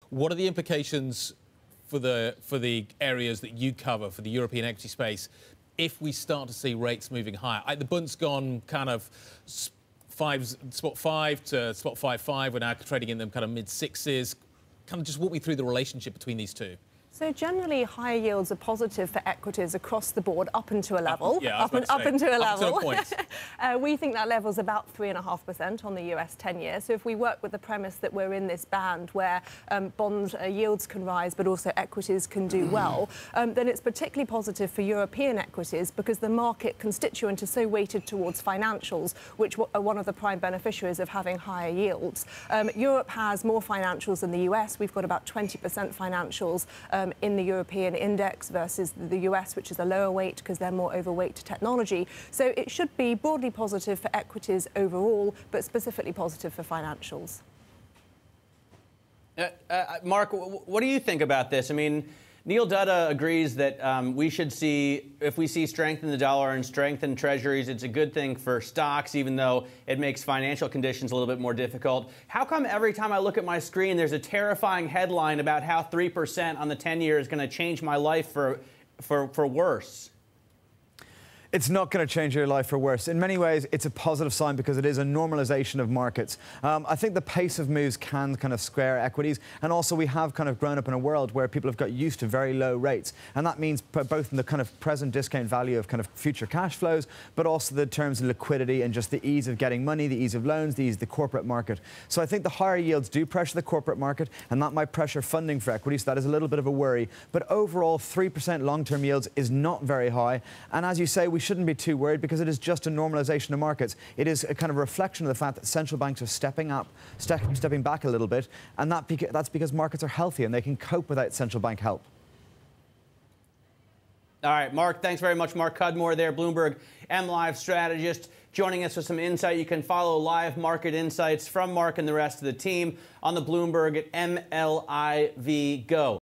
What are the implications for the areas that you cover, for the European equity space, if we start to see rates moving higher? The Bund's gone kind of spot 5 to spot 5.5. We're now trading in them kind of mid-6s. Kind of just walk me through the relationship between these two. So generally, higher yields are positive for equities across the board, up into a level. Up into a point. We think that level's about 3.5% on the US 10-year. So if we work with the premise that we're in this band where bond yields can rise, but also equities can do well, then it's particularly positive for European equities because the market constituent is so weighted towards financials, which are one of the prime beneficiaries of having higher yields. Europe has more financials than the US. We've got about 20% financials in the European index versus the US, which is a lower weight because they're more overweight to technology. So it should be broadly positive for equities overall, but specifically positive for financials. Mark, what do you think about this? I mean, Neil Dutta agrees that we should see, if we see strength in the dollar and strength in treasuries, it's a good thing for stocks, even though it makes financial conditions a little bit more difficult. How come every time I look at my screen, there's a terrifying headline about how 3% on the 10-year is going to change my life for worse? It's not going to change your life for worse. In many ways, it's a positive sign because it is a normalization of markets. I think the pace of moves can kind of square equities. And also, we have kind of grown up in a world where people have got used to very low rates. And that means both in the kind of present discount value of kind of future cash flows, but also the terms of liquidity and just the ease of getting money, the ease of loans, the ease of the corporate market. So I think the higher yields do pressure the corporate market, and that might pressure funding for equities. So that is a little bit of a worry. But overall, 3% long-term yields is not very high. And as you say, we shouldn't be too worried because it is just a normalization of markets. It is a kind of reflection of the fact that central banks are stepping back a little bit, and that's because markets are healthy and they can cope without central bank help. All right, Mark, thanks very much. Mark Cudmore there, Bloomberg MLive strategist, joining us with some insight. You can follow live market insights from Mark and the rest of the team on the Bloomberg at MLIV Go.